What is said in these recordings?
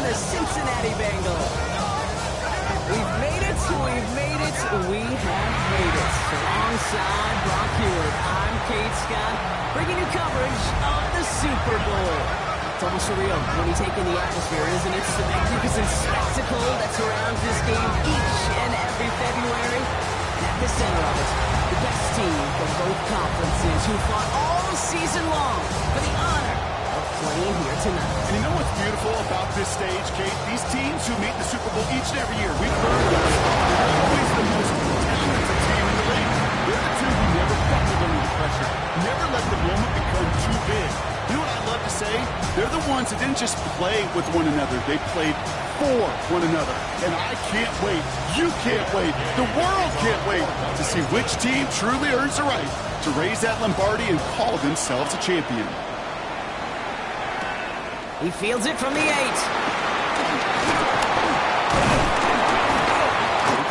the Cincinnati Bengals. We've made it, we've made it, we have made it. Alongside Brock Hewitt, I'm Kate Scott, bringing you coverage of the Super Bowl. It's almost surreal when you take in the atmosphere, isn't it? The magnificent spectacle that surrounds this game each and every February. And at the center of it, the best team from both conferences who fought all season long for the honor of playing here tonight. And you know what's beautiful about this stage, Kate? These teams who meet the Super Bowl each and every year, we've learned this. They're always the most talented team in the league. They're the two who never buckled under the pressure, never let the moment become too big. You know what I love to say? They're the ones that didn't just play with one another. They played for one another. And I can't wait. You can't wait. The world can't wait to see which team truly earns the right to raise that Lombardi and call themselves a champion. He fields it from the 8.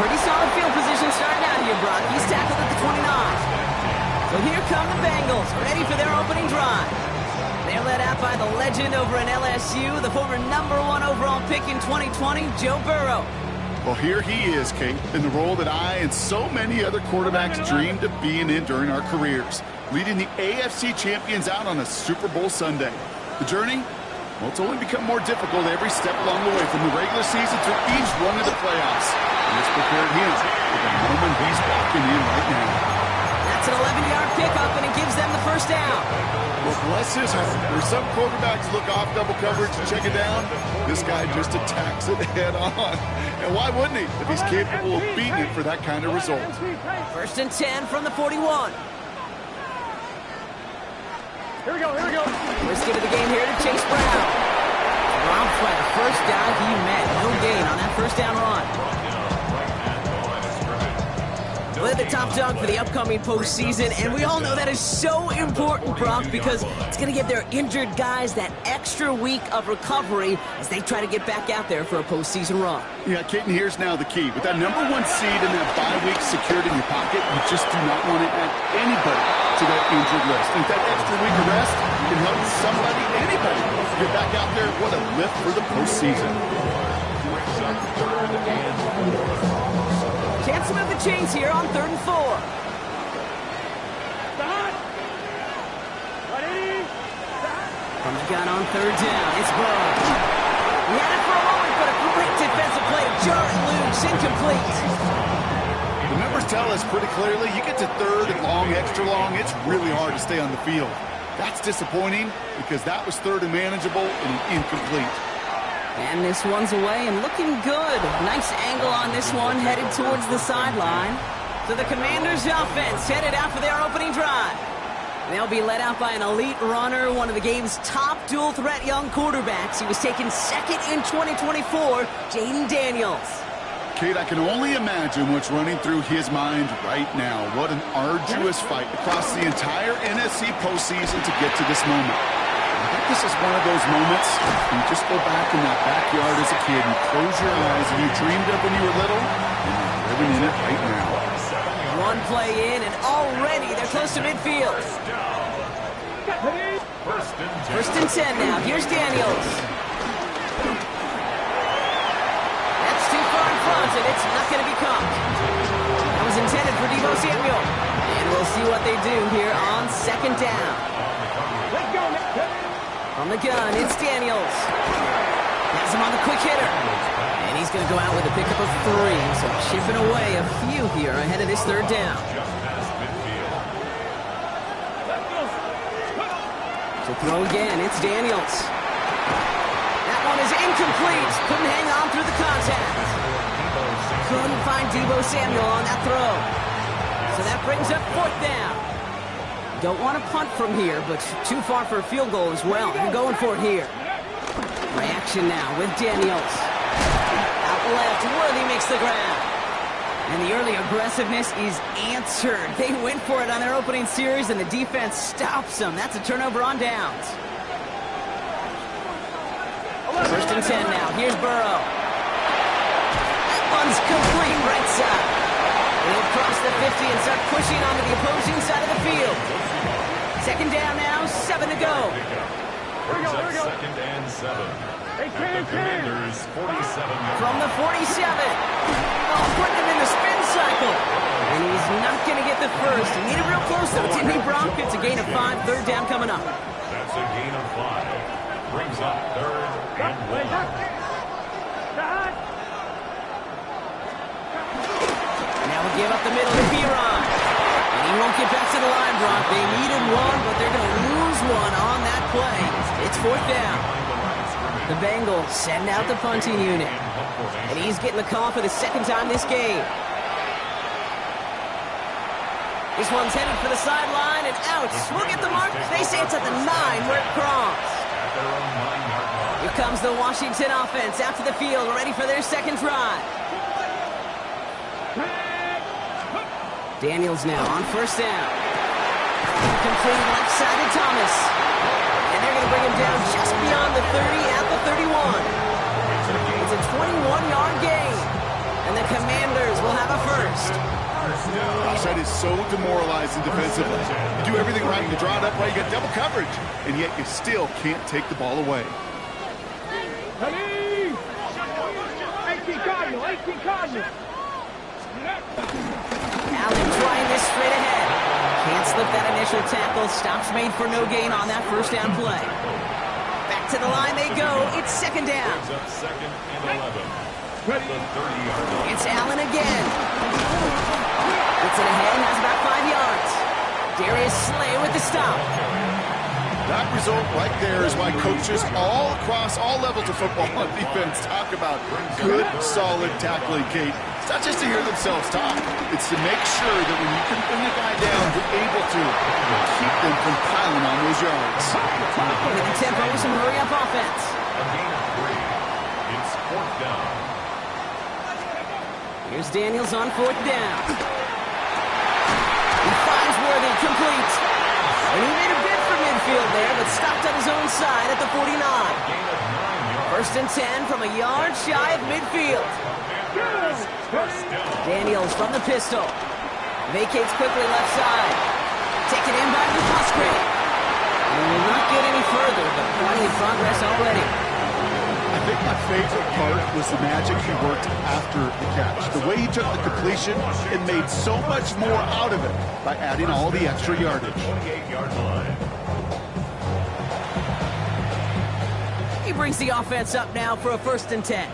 Pretty solid field position starting out here, Brock. He's tackled at the 29. So here come the Bengals, ready for their opening drive. They're led out by the legend over in LSU, the former #1 overall pick in 2020, Joe Burrow. Well, here he is, Kate, in the role that I and so many other quarterbacks dreamed of being in during our careers, leading the AFC champions out on a Super Bowl Sunday. The journey? Well, it's only become more difficult every step along the way, from the regular season to each run of the playoffs. And it's prepared him for the moment he's walking in right now. That's an 11-yard pickup, and it gives them the first down. Well, bless his heart. Where some quarterbacks look off double coverage and check it down, this guy just attacks it head on. And why wouldn't he if he's capable of beating it for that kind of result? First and 10 from the 41. Here we go, here we go. First get of the game here to Chase Brown. Brown for the first down he met. No gain on that first down run. They're the top dog for the upcoming postseason, and we all know that is so important, Brock, because it's going to give their injured guys that extra week of recovery as they try to get back out there for a postseason run. Yeah, Kate, and here's now the key. With that #1 seed and that bye week secured in your pocket, you just do not want to add anybody to that injured list. And that extra week of rest can help somebody, anybody, get back out there. What a lift for the postseason. Chance to move the chains here on 3rd and 4. From the gun on 3rd down, it's Burrow. He had it for a moment, but a great defensive play. Jarring loose, incomplete. The numbers tell us pretty clearly, you get to 3rd and long, extra long, it's really hard to stay on the field. That's disappointing because that was 3rd and manageable and an incomplete. And this one's away and looking good. Nice angle on this one, headed towards the sideline. So the Commanders' offense headed out for their opening drive. They'll be led out by an elite runner, one of the game's top dual-threat young quarterbacks. He was taken 2nd in 2024, Jaden Daniels. Kate, I can only imagine what's running through his mind right now. What an arduous fight across the entire NFC postseason to get to this moment. I think this is one of those moments you just go back in that backyard as a kid, you close your eyes and you dreamed of when you were little, and you're living in it right now. One play in, and already they're close to midfield. First and 10 now. Here's Daniels. That's too far in front, and it's not going to be caught. That was intended for Deebo Samuel. And we'll see what they do here on 2nd down. From the gun, it's Daniels. Has him on the quick hitter. And he's going to go out with a pickup of 3. So chipping away a few here ahead of this 3rd down. To throw again, it's Daniels. That one is incomplete. Couldn't hang on through the contact. Couldn't find Deebo Samuel on that throw. So that brings up 4th down. Don't want to punt from here, but too far for a field goal as well. They're going for it here. Reaction now with Daniels. Out left, Worthy makes the grab. And the early aggressiveness is answered. They went for it on their opening series, and the defense stops them. That's a turnover on downs. First and 10 now. Here's Burrow. That one's complete right side. They'll cross the 50 and start pushing onto the opposing side of the field. 2nd down now, 7 to go. Here we go. 2nd and 7. Commanders 47 yards. From the 47. Oh, putting him in the spin cycle. And he's not going to get the first. He needed real close, though, didn't he, Brock? It's a gain of 5, third down coming up. That's a gain of 5. Brings up third and 1. Now we give up the middle to Piron. And he won't get back to the line, Brock. They needed one, but they're going to lose one on that play. It's fourth down. The Bengals send out the punting unit. And he's getting the call for the second time this game. This one's headed for the sideline and out. We'll get the mark. They say it's at the 9 where it crossed. Here comes the Washington offense out to the field, ready for their second drive. Daniels now on first down. Complete left side to Thomas. And they're going to bring him down just beyond the 30 at the 31. It's a 21-yard gain. And the Commanders will have a first. Gosh, that is so demoralizing defensively. You do everything right, you draw it up right, you got double coverage, and yet you still can't take the ball away. 18 Cardinal. Allen trying this straight ahead. Can't slip that initial tackle. Stops made for no gain on that first down play. Back to the line they go. It's second down. Second and 11. It's Allen again. Gets it ahead, has about 5 yards. Darius Slay with the stop. That result right there is why coaches all across all levels of football on defense talk about good, solid tackling, Kate. It's not just to hear themselves talk. It's to make sure that when you can bring a guy down, you're able to keep them from piling on those yards. With the tempo with some hurry-up offense. A gain of 3. It's fourth down. Here's Daniels on fourth down. He finds Worthy, complete. And he made a bid for midfield there, but stopped on his own side at the 49. First and 10 from a yard shy of midfield. Daniels from the pistol. Vacates quickly left side. Taken in by Musgrave. And will not get any further, but plenty of progress already. I think my favorite part was the magic he worked after the catch. The way he took the completion and made so much more out of it by adding all the extra yardage. 28-yard line. He brings the offense up now for a first and 10.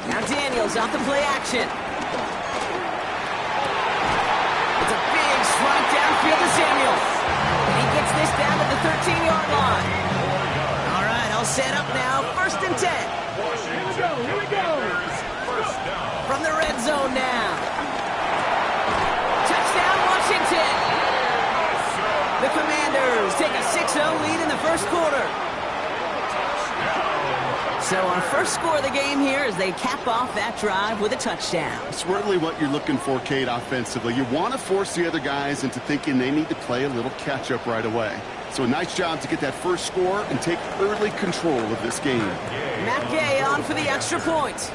Now Daniels off the play action. It's a big strike downfield to Samuels. And he gets this down to the 13-yard line. All right, all set up now. First and 10. Here we go. From the red zone now. Touchdown, Washington. The Commanders take a 6-0 lead in the first quarter. So our first score of the game here as they cap off that drive with a touchdown. It's really what you're looking for, Kate, offensively. You want to force the other guys into thinking they need to play a little catch-up right away. So a nice job to get that first score and take early control of this game. Matt Gay on for the extra point.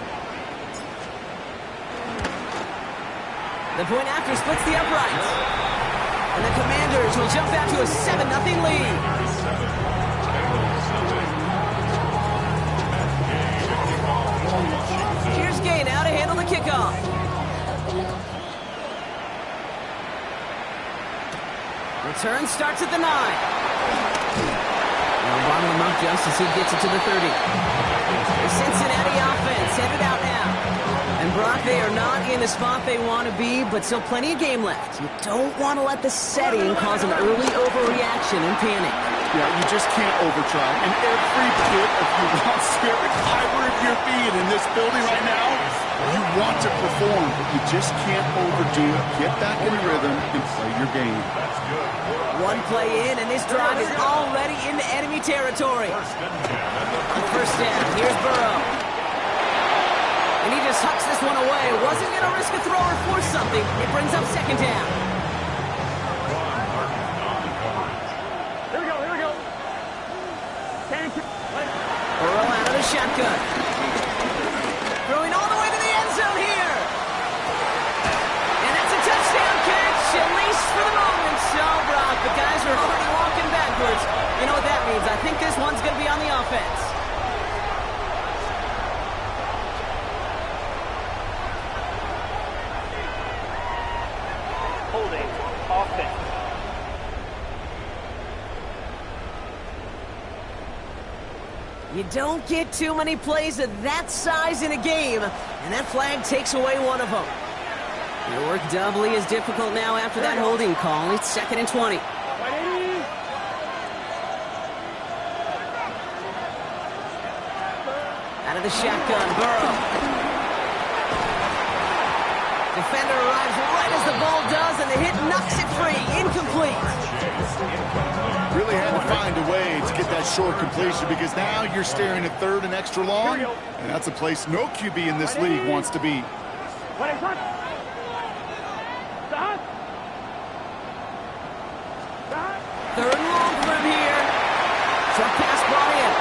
The point after splits the uprights. And the Commanders will jump out to a 7-0 lead. Here's Gay now to handle the kickoff. Return starts at the 9. Now bottom him up just as he gets it to the 30. The Cincinnati offense headed out now. And Brock, they are not in the spot they want to be, but still plenty of game left. You don't want to let the setting cause an early overreaction and panic. Yeah, you just can't overtry. And every bit of your spirit, fiber of your being in this building right now, you want to perform, but you just can't overdo it. Get back in rhythm and play your game. One play in, and this drive is already into enemy territory. On first down, here's Burrow. And he just hucks this one away. Wasn't going to risk a throw or force something. It brings up second down. Here we go. Burrow out of the shotgun. Throwing all the way to the end zone here. And that's a touchdown catch, at least for the moment. So, Brock, the guys are already walking backwards. You know what that means? I You don't get too many plays of that size in a game, and that flag takes away one of them. Your work doubly is difficult now after that holding call. It's 2nd and 20. Out of the shotgun, Burrow. Defender arrives right as the ball does, and the hit knocks it free. Incomplete. Really had to find a way to get that short completion because now you're staring at 3rd and extra long, and that's a place no QB in this league wants to be. 3rd and long for him here. Short pass ball in.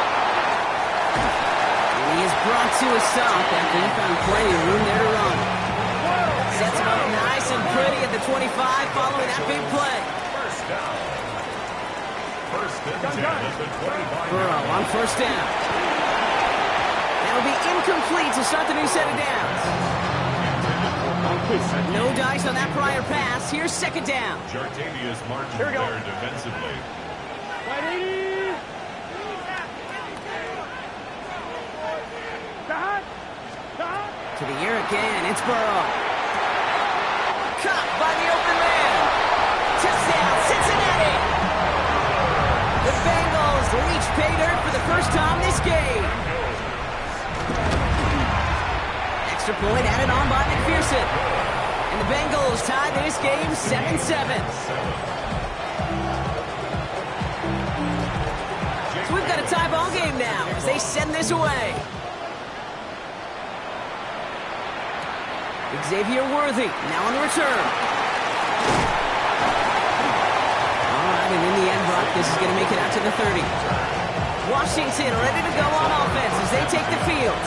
And he is brought to a stop after he found plenty of room there to run. Sets him up nice and pretty at the 25 following that big play. Burrow on 1st down. That'll be incomplete to start the new set of downs. No dice on that prior pass. Here's 2nd down. Jartavius margin there defensively. To the air again. It's Burrow. Caught by the open man. Touchdown, Cincinnati. The Bengals reach pay dirt for the first time this game. Extra point added on by McPherson. And the Bengals tie this game 7-7. So we've got a tie ball game now as they send this away. Xavier Worthy now on the return. All right, and in the end, Brock, this is going to make it out to the 30. Washington ready to go on offense as they take the field.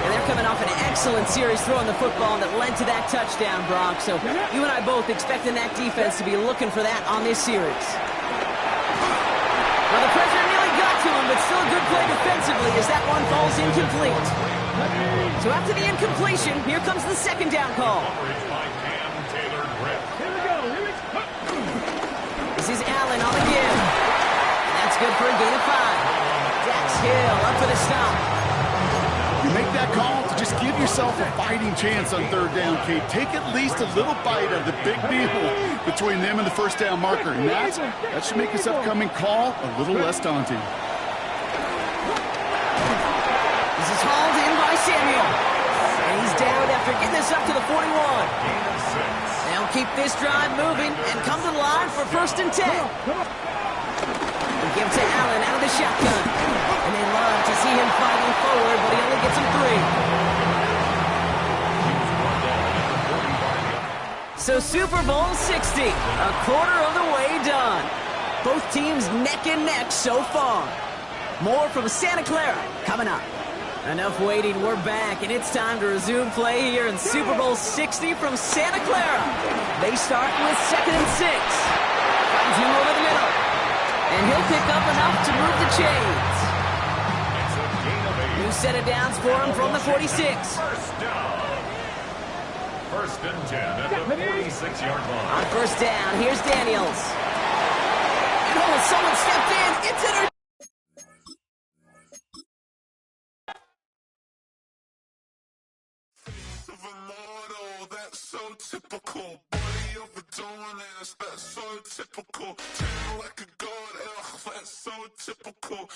And they're coming off an excellent series throwing the football that led to that touchdown, Brock. So you and I both expecting that defense to be looking for that on this series. Well, the pressure nearly got to him, but still a good play defensively as that one falls incomplete. So after the incompletion, here comes the 2nd down call. This is Allen on the give. And that's good for a gain of 5. Dax Hill up for the stop. You make that call to just give yourself a fighting chance on 3rd down, Kate. Take at least a little bite of the big deal between them and the 1st down marker. And that should make this upcoming call a little less daunting. This is hauled in by Samuel. And he's down after getting this up to the 41. They'll keep this drive moving and come to the line for 1st and 10. They give to Allen out of the shotgun. And they love to see him fighting forward, but he only gets him 3. So Super Bowl 60, a quarter of the way done. Both teams neck and neck so far. More from Santa Clara coming up. Enough waiting, we're back, and it's time to resume play here in Super Bowl 60 from Santa Clara. They start with 2nd and 6. Finds him over the middle. And he'll pick up enough to move the chains. New set of downs for him from the 46. 1st and 10 at the 46-yard line. On 1st down, here's Daniels. And oh, someone stepped in. It's inter- That's so typical. Body overdoing it, that's so typical. Treat like a god, that's so typical.